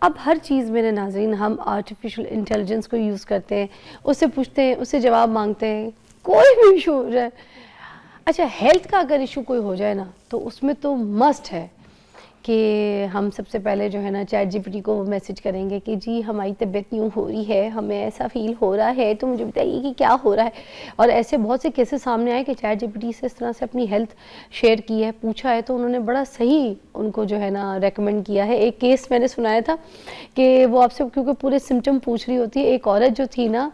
अब हर चीज़ में नाज़रीन हम आर्टिफिशियल इंटेलिजेंस को यूज़ करते हैं, उससे पूछते हैं, उससे जवाब मांगते हैं, कोई भी इशू हो जाए। अच्छा, हेल्थ का अगर इशू कोई हो जाए ना, तो उसमें तो मस्ट है कि हम सबसे पहले जो है ना चैट जीपीटी को मैसेज करेंगे कि जी हमारी तबीयत यूँ हो रही है, हमें ऐसा फील हो रहा है, तो मुझे बताइए कि क्या हो रहा है। और ऐसे बहुत से केसेस सामने आए कि चैट जीपीटी से इस तरह से अपनी हेल्थ शेयर की है, पूछा है, तो उन्होंने बड़ा सही उनको जो है ना रेकमेंड किया है। एक केस मैंने सुनाया था कि वो आपसे क्योंकि पूरे सिम्टम पूछ रही होती है, एक औरत जो थी ना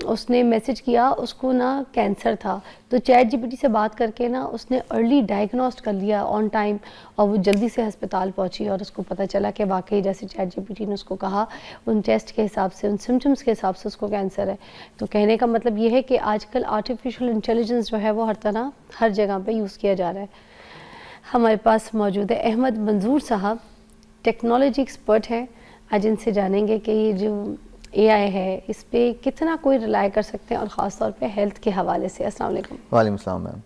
उसने मैसेज किया, उसको ना कैंसर था, तो चैट जीपीटी से बात करके ना उसने अर्ली डायग्नोस्ट कर लिया ऑन टाइम, और वो जल्दी से अस्पताल पहुंची और उसको पता चला कि वाकई जैसे चैट जीपीटी ने उसको कहा, उन टेस्ट के हिसाब से, उन सिम्टम्स के हिसाब से उसको कैंसर है। तो कहने का मतलब ये है कि आजकल आर्टिफिशियल इंटेलिजेंस जो है वो हर तरह हर जगह पे यूज़ किया जा रहा है। हमारे पास मौजूद है अहमद मंजूर साहब, टेक्नोलॉजी एक्सपर्ट हैं। आज इनसे जानेंगे कि ये जो एआई है इस पे कितना कोई रिलाय कर सकते हैं, और ख़ास तौर पे हेल्थ के हवाले से। अस्सलाम वालेकुम। वालेकुम सलाम मैम।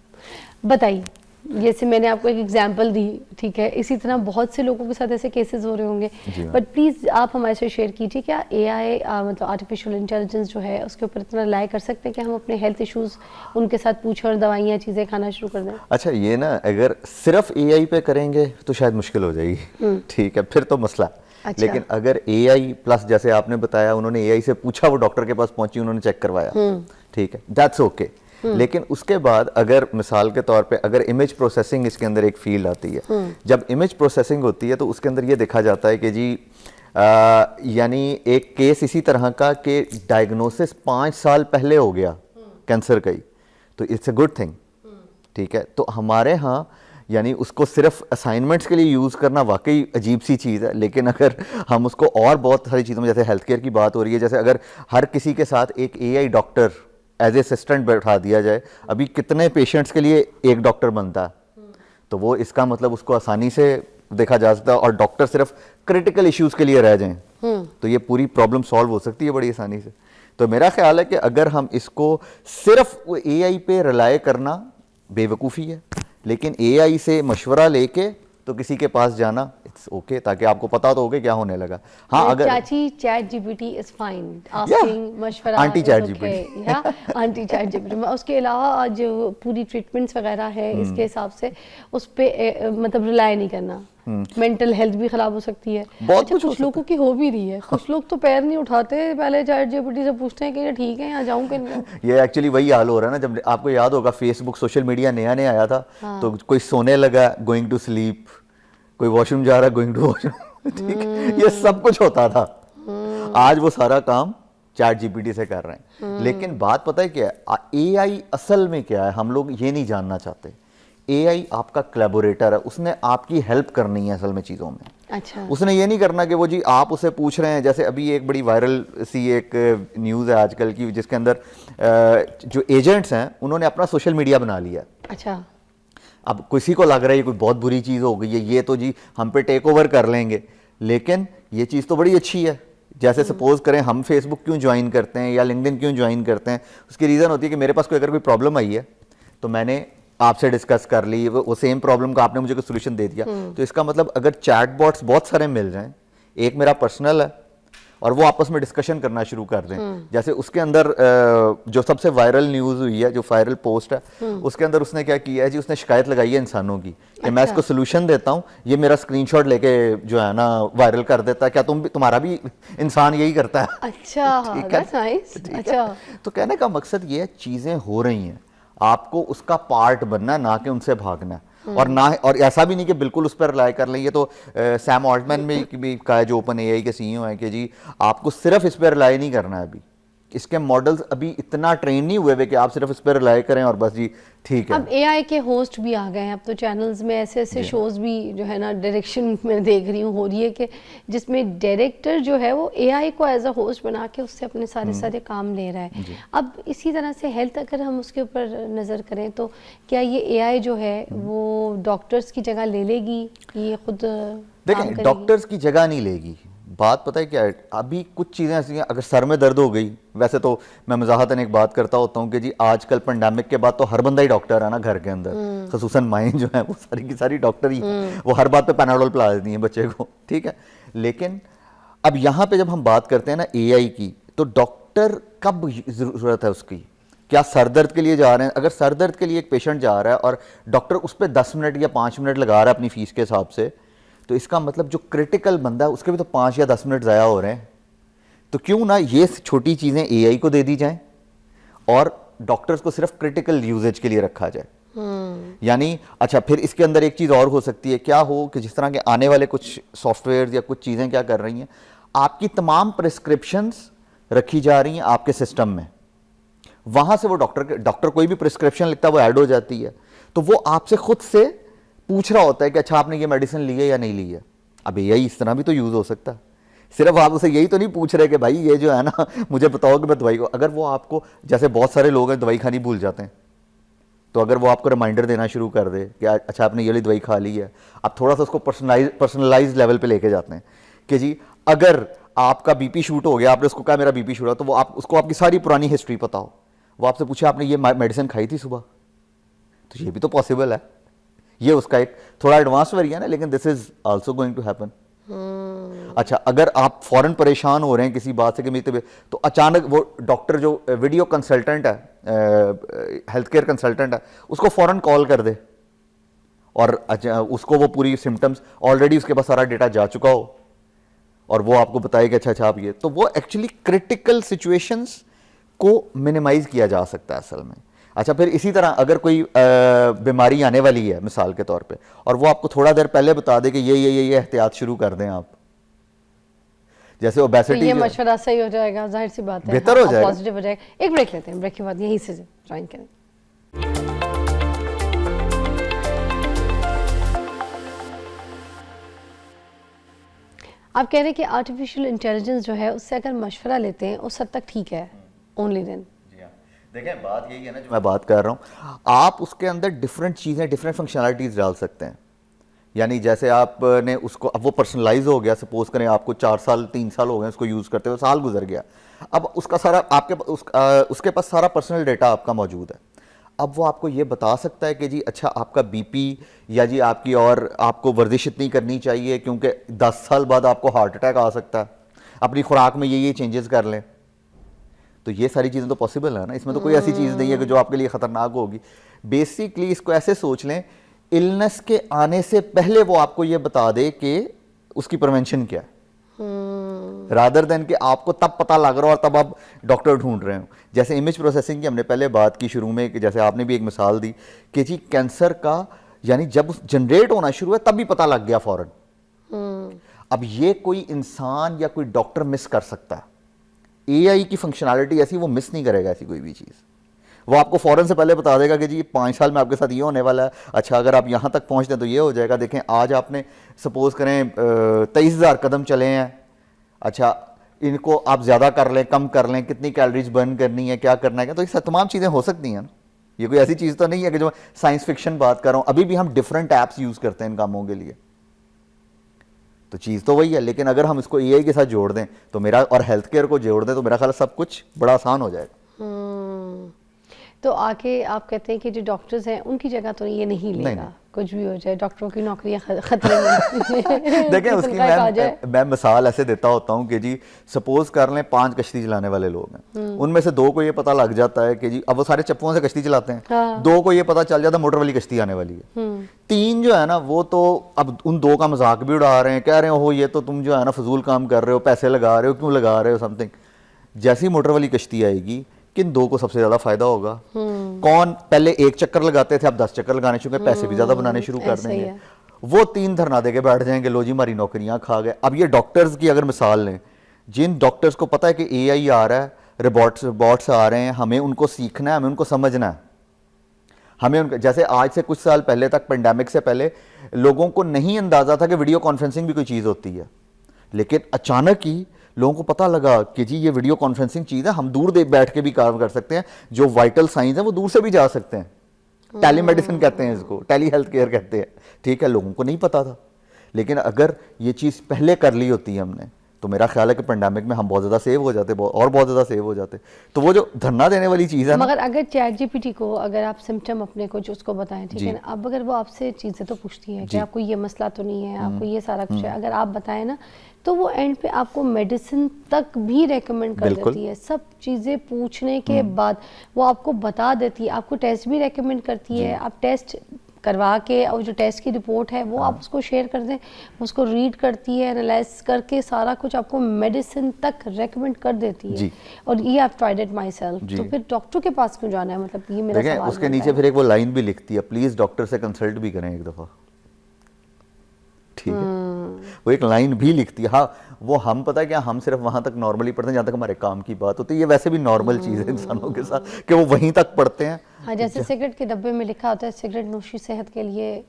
बताइए, जैसे मैंने आपको एक एग्जांपल दी, ठीक है, इसी तरह बहुत से लोगों के साथ ऐसे केसेस हो रहे होंगे, बट प्लीज़ आप हमारे से शेयर कीजिए, क्या एआई मतलब आर्टिफिशियल इंटेलिजेंस जो है उसके ऊपर इतना रिलाय कर सकते हैं कि हम अपने हेल्थ इश्यूज़ उनके साथ पूछें और दवाइयाँ चीज़ें खाना शुरू कर दें? अच्छा, ये ना अगर सिर्फ एआई पे करेंगे तो शायद मुश्किल हो जाएगी, ठीक है, फिर तो मसला। अच्छा। लेकिन अगर एआई प्लस, जैसे आपने बताया, उन्होंने एआई से पूछा, वो डॉक्टर के पास पहुंची, उन्होंने चेक करवाया, ठीक है, दैट्स ओके। लेकिन उसके बाद अगर मिसाल के तौर पे अगर इमेज प्रोसेसिंग इसके अंदर एक फील्ड आती है, जब इमेज प्रोसेसिंग होती है तो उसके अंदर ये देखा जाता है कि जी यानी एक केस इसी तरह का कि डायग्नोसिस 5 साल पहले हो गया कैंसर का ही, तो इट्स अ गुड थिंग, ठीक है। तो हमारे यहाँ यानी उसको सिर्फ असाइनमेंट्स के लिए यूज़ करना वाकई अजीब सी चीज़ है, लेकिन अगर हम उसको और बहुत सारी चीज़ों में, जैसे हेल्थ केयर की बात हो रही है, जैसे अगर हर किसी के साथ एक AI doctor as a assistant बैठा दिया जाए, अभी कितने पेशेंट्स के लिए एक डॉक्टर बनता है, तो वो इसका मतलब उसको आसानी से देखा जा सकता है, और डॉक्टर सिर्फ क्रिटिकल इश्यूज़ के लिए रह जाएं तो ये पूरी प्रॉब्लम सॉल्व हो सकती है बड़ी आसानी से। तो मेरा ख्याल है कि अगर हम इसको सिर्फ एआई पे रिलाय करना बेवकूफ़ी है, लेकिन एआई से मशवरा लेके तो किसी के पास जाना इट्स ओके, ताकि आपको पता तो होगा क्या होने लगा। हाँ, अगर चाची chat GPT is fine, asking मशवरा, आंटी चैट जीपीटी, या आंटी चैट जीपीटी। उसके अलावा जो पूरी ट्रीटमेंट्स वगैरह है इसके हिसाब से उस पे मतलब रिलाय नहीं करना, मेंटल हेल्थ भी खराब हो सकती है। बहुत कुछ लोगों की हो भी रही है, कुछ लोग तो पैर नहीं उठाते, पहले चैट जीपीटी से पूछते हैं कि ये ठीक है, यहाँ जाऊँ कि नहीं। ये एक्चुअली वही हाल हो रहा है ना, जब आपको याद होगा फेसबुक सोशल मीडिया नया नया आया था, तो कोई सोने लगा गोइंग टू स्लीप, कोई वॉशरूम जा रहा गोइंग टू वॉशरूम, ठीक है, ये सब कुछ होता था। आज वो सारा काम चैट जीपीटी से कर रहे हैं। लेकिन बात पता है क्या है, एआई असल में क्या है, हम लोग ये नहीं जानना चाहते। एआई आपका कोलैबोरेटर है, उसने आपकी हेल्प करनी है असल में चीज़ों में। अच्छा। उसने ये नहीं करना कि वो जी आप उसे पूछ रहे हैं। जैसे अभी एक बड़ी वायरल सी एक न्यूज़ है आजकल की, जिसके अंदर जो एजेंट्स हैं उन्होंने अपना सोशल मीडिया बना लिया। अच्छा। अब किसी को लग रहा है ये कोई बहुत बुरी चीज़ हो गई है, ये तो जी हम पे टेक ओवर कर लेंगे, लेकिन ये चीज़ तो बड़ी अच्छी है। जैसे सपोज करें हम फेसबुक क्यों ज्वाइन करते हैं या लिंक्डइन क्यों ज्वाइन करते हैं, उसकी रीज़न होती है कि मेरे पास अगर कोई प्रॉब्लम आई है तो मैंने आपसे डिस्कस कर ली, वो सेम प्रॉब्लम का आपने मुझे कोई सोल्यूशन दे दिया। तो इसका मतलब अगर चैटबॉट्स बहुत सारे मिल जाएं, एक मेरा पर्सनल है, और वो आपस में डिस्कशन करना शुरू कर दें, जैसे उसके अंदर जो सबसे वायरल न्यूज़ हुई है, जो वायरल पोस्ट है, उसके अंदर उसने क्या किया है जी, उसने शिकायत लगाई है इंसानों की कि मैं इसको सोल्यूशन देता हूँ, ये मेरा स्क्रीनशॉट लेके जो है ना वायरल कर देता है, क्या तुम्हारा भी इंसान यही करता है? अच्छा, दैट्स नाइस। अच्छा, तो कहने का मकसद ये है, चीज़ें हो रही हैं, आपको उसका पार्ट बनना है, ना कि उनसे भागना है। और ऐसा भी नहीं कि बिल्कुल उस पर रिलाय कर लें। ये तो सैम ऑल्टमैन में भी कहा है, जो ओपन एआई के सीईओ हैं, कि जी आपको सिर्फ इस पर रिलाय नहीं करना है। अभी इसके मॉडल्स अभी इतना ट्रेन नहीं हुए कि आप सिर्फ इस पर रिलाय करें और बस जी ठीक है। अब एआई के होस्ट भी आ गए हैं, अब तो चैनल्स में ऐसे ऐसे शोज भी जो है ना डायरेक्शन में देख रही हूँ हो रही है कि जिसमें डायरेक्टर जो है वो एआई को एज अ होस्ट बना के उससे अपने सारे काम ले रहा है। अब इसी तरह से हेल्थ अगर हम उसके ऊपर नज़र करें, तो क्या ये एआई जो है वो डॉक्टर्स की जगह ले लेगी, ये खुद? देखें, डॉक्टर्स की जगह नहीं लेगी, बात पता है क्या है, अभी कुछ चीज़ें ऐसी हैं, अगर सर में दर्द हो गई, वैसे तो मैं मजाहतन एक बात करता होता हूँ कि जी आजकल पेंडेमिक के बाद तो हर बंदा ही डॉक्टर है ना घर के अंदर, खसूसन माएँ जो है वो सारी की सारी डॉक्टर ही हैं। वो हर बात पे पैनाडोल पिला देती हैं बच्चे को, ठीक है। लेकिन अब यहाँ पे जब हम बात करते हैं ना एआई की, तो डॉक्टर कब ज़रूरत है उसकी? क्या सर दर्द के लिए जा रहे हैं? अगर सर दर्द के लिए एक पेशेंट जा रहा है और डॉक्टर उस पर 10 मिनट या 5 मिनट लगा रहा है अपनी फीस के हिसाब से, तो इसका मतलब जो क्रिटिकल बंदा है उसके भी तो 5 या 10 मिनट ज़ाया हो रहे हैं। तो क्यों ना ये छोटी चीज़ें एआई को दे दी जाएं और डॉक्टर्स को सिर्फ क्रिटिकल यूजेज के लिए रखा जाए। यानी अच्छा, फिर इसके अंदर एक चीज़ और हो सकती है, क्या हो कि जिस तरह के आने वाले कुछ सॉफ्टवेयर या कुछ चीज़ें क्या कर रही हैं, आपकी तमाम प्रिस्क्रिप्शंस रखी जा रही हैं आपके सिस्टम में, वहां से वो डॉक्टर कोई भी प्रिस्क्रिप्शन लिखता है वो ऐड हो जाती है, तो वो आपसे खुद से पूछ रहा होता है कि अच्छा आपने ये मेडिसिन ली है या नहीं ली है। अब यही इस तरह भी तो यूज हो सकता है, सिर्फ आप उसे यही तो नहीं पूछ रहे कि भाई ये जो है ना मुझे बताओ कि मैं दवाई को, अगर वो आपको, जैसे बहुत सारे लोग हैं दवाई खानी भूल जाते हैं, तो अगर वो आपको रिमाइंडर देना शुरू कर दे कि अच्छा आपने ये वाली दवाई खा ली है, आप थोड़ा सा उसको पर्सनलाइज लेवल पे लेके जाते हैं कि जी अगर आपका बीपी शूट हो गया, आपने उसको कहा मेरा बीपी शूट हो, तो वो आप उसको आपकी सारी पुरानी हिस्ट्री पता हो, वो आपसे पूछे आपने ये मेडिसिन खाई थी सुबह, तो ये भी तो पॉसिबल है। ये उसका एक थोड़ा एडवांस वेरिएंट है, लेकिन this is also going to happen. अच्छा, अगर आप फौरन परेशान हो रहे हैं किसी बात से कि मेरी तबीयत, तो अचानक वो डॉक्टर जो वीडियो कंसल्टेंट है, हेल्थ केयर कंसल्टेंट है, उसको फौरन कॉल कर दे और उसको वो पूरी सिम्टम्स, ऑलरेडी उसके पास सारा डेटा जा चुका हो और वो आपको बताए कि अच्छा आप ये, तो वो एक्चुअली क्रिटिकल सिचुएशंस को मिनिमाइज किया जा सकता है असल में। अच्छा, फिर इसी तरह अगर कोई बीमारी आने वाली है मिसाल के तौर पे, और वो आपको थोड़ा देर पहले बता दे कि ये एहतियात शुरू कर दें आप, जैसे ओबेसिटी, तो ये मशवरा सही हो जाएगा, जाहिर सी बात है, बेहतर हो जाएगा, पॉजिटिव हो जाएगा। एक ब्रेक लेते हैं, ब्रेक के बाद यहीं से ज्वाइन करें। आप कह रहे हैं कि आर्टिफिशियल इंटेलिजेंस जो है उससे अगर मशवरा लेते हैं उस हद तक ठीक है, ओनली देन। देखें बात यही है ना जो मैं बात कर रहा हूँ, आप उसके अंदर डिफरेंट चीज़ें, डिफरेंट फंक्शनलिटीज़ डाल सकते हैं। यानी जैसे आपने उसको, अब वो पर्सनलाइज हो गया, सपोज करें आपको 4 साल 3 साल हो गए उसको यूज़ करते हुए, साल गुजर गया, अब उसका सारा उसके पास सारा पर्सनल डेटा आपका मौजूद है। अब वो आपको ये बता सकता है कि जी अच्छा आपका बीपी, या जी आपकी, और आपको वर्जिश इतनी करनी चाहिए क्योंकि 10 साल बाद आपको हार्ट अटैक आ सकता है, अपनी खुराक में ये चेंजेस कर लें। तो ये सारी चीज़ें तो पॉसिबल है ना, इसमें तो कोई ऐसी चीज़ नहीं है कि जो आपके लिए ख़तरनाक होगी। बेसिकली इसको ऐसे सोच लें, इलनेस के आने से पहले वो आपको ये बता दे कि उसकी प्रिवेंशन क्या है, रादर देन कि आपको तब पता लग रहा हो और तब आप डॉक्टर ढूंढ रहे हो। जैसे इमेज प्रोसेसिंग की हमने पहले बात की शुरू में, कि जैसे आपने भी एक मिसाल दी कि जी कैंसर का, यानी जब जनरेट होना शुरू है तब भी पता लग गया फौरन। अब ये कोई इंसान या कोई डॉक्टर मिस कर सकता है, एआई की फंक्शनैलिटी ऐसी, वो मिस नहीं करेगा ऐसी कोई भी चीज़, वो आपको फौरन से पहले बता देगा कि जी 5 साल में आपके साथ ये होने वाला है, अच्छा अगर आप यहाँ तक पहुँचते हैं तो ये हो जाएगा। देखें आज आपने सपोज करें 23,000 कदम चले हैं, अच्छा इनको आप ज़्यादा कर लें, कम कर लें, कितनी कैलोरीज बर्न करनी है, क्या करना है, तो ये तमाम चीज़ें हो सकती हैं ना। ये कोई ऐसी चीज़ तो नहीं है कि जो साइंस फिक्शन बात कर रहा हूँ, अभी भी हम डिफरेंट ऐप्स यूज़ करते हैं इन कामों के लिए, तो चीज़ तो वही है। लेकिन अगर हम इसको एआई के साथ जोड़ दें तो मेरा, और हेल्थ केयर को जोड़ दें, तो मेरा ख्याल सब कुछ बड़ा आसान हो जाएगा। तो आके आप कहते हैं कि जो डॉक्टर्स हैं उनकी जगह तो ये नहीं लेगा, नहीं। कुछ भी हो जाए, डॉक्टरों की नौकरियां खतरे में। देखें उसकी मैं मिसाल ऐसे देता होता हूँ कि जी सपोज कर लें 5 कश्ती चलाने वाले लोग हैं, उनमें से 2 को ये पता लग जाता है कि जी, अब वो सारे चप्पुओं से कश्ती चलाते हैं, हाँ। 2 को ये पता चल जाता है मोटर वाली कश्ती आने वाली है, 3 जो है ना वो तो अब उन 2 का मजाक भी उड़ा रहे हैं, कह रहे हो ये तो तुम जो है ना फजूल काम कर रहे हो, पैसे लगा रहे हो, क्यों लगा रहे हो समथिंग। जैसी मोटर वाली कश्ती आएगी, किन 2 को सबसे ज्यादा फायदा होगा? कौन पहले 1 चक्कर लगाते थे, अब 10 चक्कर लगाने शुरू, पैसे भी ज्यादा बनाने शुरू कर देंगे। वो 3 धरना देके बैठ जाएंगे, लो जी हमारी नौकरियां खा गए। अब ये डॉक्टर्स की अगर मिसाल लें, जिन डॉक्टर्स को पता है कि एआई आ रहा है, रोबोट्स आ रहे हैं, हमें उनको सीखना है, हमें उनको समझना है, हमें उनका, जैसे आज से कुछ साल पहले तक, पेंडेमिक से पहले लोगों को नहीं अंदाजा था कि वीडियो कॉन्फ्रेंसिंग भी कोई चीज़ होती है, लेकिन अचानक ही लोगों को पता लगा कि जी ये वीडियो कॉन्फ्रेंसिंग चीज़ है, हम दूर बैठ के भी काम कर सकते हैं, जो वाइटल साइंस है वो दूर से भी जा सकते हैं। टेलीमेडिसिन कहते हैं इसको, टेली हेल्थ केयर कहते हैं, ठीक है। लोगों को नहीं पता था, लेकिन अगर ये चीज़ पहले कर ली होती है हमने, तो मेरा ख्याल है कि पेंडेमिक में हम बहुत ज़्यादा सेव हो जाते और बहुत ज़्यादा सेव हो जाते। तो वो जो धरना देने वाली चीज़ है ना, मगर अगर चैट जीपीटी को अगर आप सिम्टम अपने कुछ उसको बताएं, ठीक है ना, अब अगर वो आपसे चीज़ें तो पूछती है कि आपको ये मसला तो नहीं है, आपको ये सारा कुछ है, अगर आप बताएं ना तो वो एंड पे आपको मेडिसिन तक भी रेकमेंड कर देती है। सब चीज़ें पूछने के बाद वो आपको बता देती है, आपको टेस्ट भी रेकमेंड करती है। आप टेस्ट करवा के और जो टेस्ट की रिपोर्ट है वो आप उसको शेयर कर दें, उसको रीड करती है, एनालाइज करके सारा कुछ आपको मेडिसिन तक रेकमेंड कर देती है। और ये आप ट्राइड इट माई सेल्फ, तो फिर डॉक्टर के पास क्यों जाना है? मतलब ये मेरा सवाल। उसके नीचे फिर एक वो लाइन भी लिखती है, प्लीज डॉक्टर से कंसल्ट भी करें एक दफा, ठीक है। वो एक लाइन भी लिखती है। हाँ, वो हम पता है क्या, हम सिर्फ वहां तक नॉर्मली पढ़ते हैं जहाँ तक हमारे काम की बात होती है। ये वैसे भी नॉर्मल चीज़ है इंसानों के साथ कि वो वहीं तक पढ़ते हैं। हाँ, जैसे सिगरेट के डब्बे में लिखा होता है सिगरेट नोशी सेहत के लिए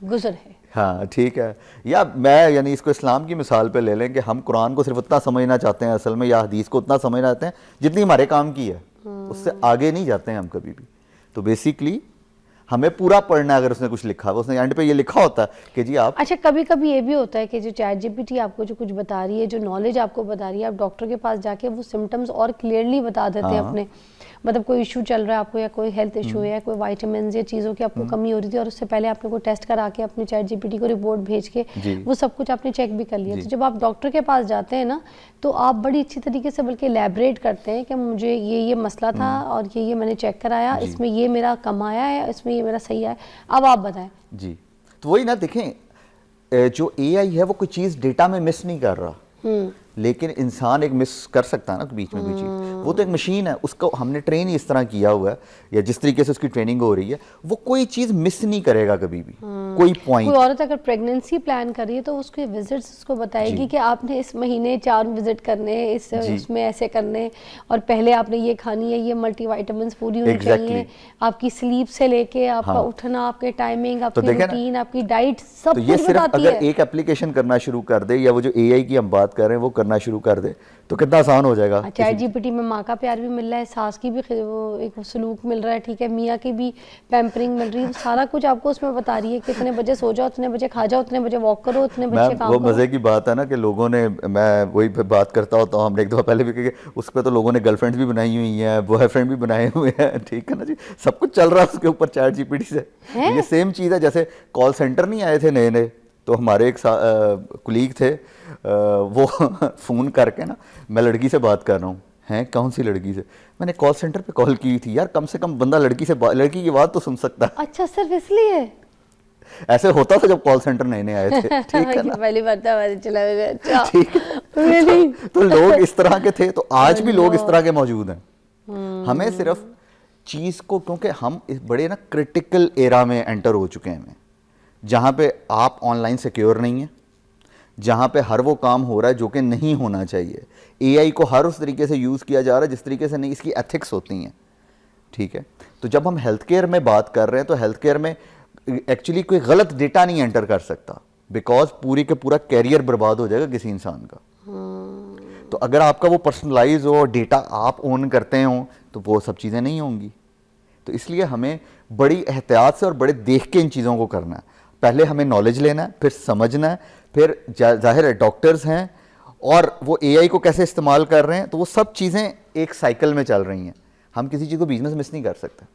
गुजर है। हाँ ठीक है। या मैं यानी इसको इस्लाम की मिसाल पे ले लें कि हम कुरान को सिर्फ उतना समझना चाहते हैं असल में, या हदीस को उतना समझना चाहते हैं जितनी हमारे काम की है, उससे आगे नहीं जाते हैं हम कभी भी। तो बेसिकली हमें पूरा पढ़ना है। अगर उसने कुछ लिखा हुआ, उसने एंड पे ये लिखा होता है कि जी आप, अच्छा कभी कभी ये भी होता है कि जो चैट जीपीटी आपको जो कुछ बता रही है, जो नॉलेज आपको बता रही है, आप डॉक्टर के पास जाके वो सिम्टम्स और क्लियरली बता देते हैं अपने, मतलब कोई इशू चल रहा है आपको, या कोई हेल्थ इशू है, कोई विटामिन या चीज़ों की आपको कमी हो रही थी, और उससे पहले आपने कोई टेस्ट करा के अपने चैट जीपीटी को रिपोर्ट भेज के वो सब कुछ आपने चेक भी कर लिया। तो जब आप डॉक्टर के पास जाते हैं ना, तो आप बड़ी अच्छी तरीके से बल्कि एलैबोरेट करते हैं कि मुझे ये मसला था और ये मैंने चेक कराया, इसमें ये मेरा कम आया है, इसमें ये मेरा सही आया है, अब आप बताएं। जी, तो वही ना, देखें जो एआई है वो कोई चीज़ डेटा में मिस नहीं कर रहा, लेकिन इंसान एक मिस कर सकता है ना बीच में कोई चीज़। वो तो एक मशीन है, उसको हमने ट्रेन ही इस तरह किया हुआ है, या जिस तरीके से उसकी ट्रेनिंग हो रही है, वो कोई चीज़ मिस नहीं करेगा कभी भी, कोई पॉइंट। कोई औरत अगर प्रेगनेंसी प्लान कर रही है तो उसके विजिट्स उसको बताएगी कि आपने इस महीने 4 विजिट करने हैं, इसमें ऐसे करने, और पहले आपने ये खानी है, ये मल्टीविटामिन्स पूरी होनी चाहिए, आपकी स्लीप से लेके आपका उठना, आपके टाइमिंग, आपकी रूटीन, आपकी डाइट, सब तो ये कुछ सिर्फ बताती अगर है। एक एप्लीकेशन करना शुरू कर दे, या वो जो एआई की हम बात कर रहे हैं वो करना शुरू कर दे, तो कितना आसान हो जाएगा। चैट जीपीटी में माँ का प्यार भी मिल रहा है, सास की भी वो एक सलूक मिल रहा है, ठीक है, मियाँ की भी पैम्परिंग मिल रही है, सारा कुछ आपको उसमें बता रही है कि इतने बजे सो जाओ, इतने बजे खा जाओ, इतने बजे वॉक करो, इतने बजे काम वो करो। मजे की बात है ना कि लोगों ने, मैं वही बात करता होता हूँ, हमने एक दफा पहले भी कहा कि उस पर तो लोगों ने गर्लफ्रेंड भी बनाई हुई हैं, बॉयफ्रेंड भी बनाए हुए हैं, ठीक है ना जी, सब कुछ चल रहा है उसके ऊपर चैट जीपीटी से। ये सेम चीज़ है, जैसे कॉल सेंटर नहीं आए थे नए नए, तो हमारे एक कुलीग थे, वो फ़ोन करके ना, मैं लड़की से बात कर रहा हूँ, हैं कौन सी लड़की से, मैंने कॉल सेंटर पे कॉल की थी यार, कम से कम बंदा लड़की की बात तो सुन सकता है। अच्छा सिर्फ इसलिए ऐसे होता था जब कॉल सेंटर नए नए आए थे, ठीक है ना? पहली बार चला अच्छा ठीक है। तो लोग इस तरह के थे, तो आज भी लोग इस तरह के मौजूद हैं। हमें सिर्फ चीज़ को, क्योंकि हम इस बड़े ना क्रिटिकल एरा में एंटर हो चुके हैं, जहाँ पे आप ऑनलाइन सिक्योर नहीं है, जहाँ पे हर वो काम हो रहा है जो कि नहीं होना चाहिए, एआई को हर उस तरीके से यूज़ किया जा रहा है जिस तरीके से नहीं इसकी एथिक्स होती हैं, ठीक है। तो जब हम हेल्थ केयर में बात कर रहे हैं, तो हेल्थ केयर में एक्चुअली कोई गलत डेटा नहीं एंटर कर सकता, बिकॉज पूरी के पूरा कैरियर बर्बाद हो जाएगा किसी इंसान का। तो अगर आपका वो पर्सनलाइज हो, डेटा आप ओन करते हो, तो वो सब चीज़ें नहीं होंगी। तो इसलिए हमें बड़ी एहतियात से और बड़े देख के इन चीज़ों को करना है। पहले हमें नॉलेज लेना है, फिर समझना है, फिर जाहिर है डॉक्टर्स हैं और वो एआई को कैसे इस्तेमाल कर रहे हैं, तो वो सब चीज़ें एक साइकिल में चल रही हैं। हम किसी चीज़ को बीच में मिस नहीं कर सकते।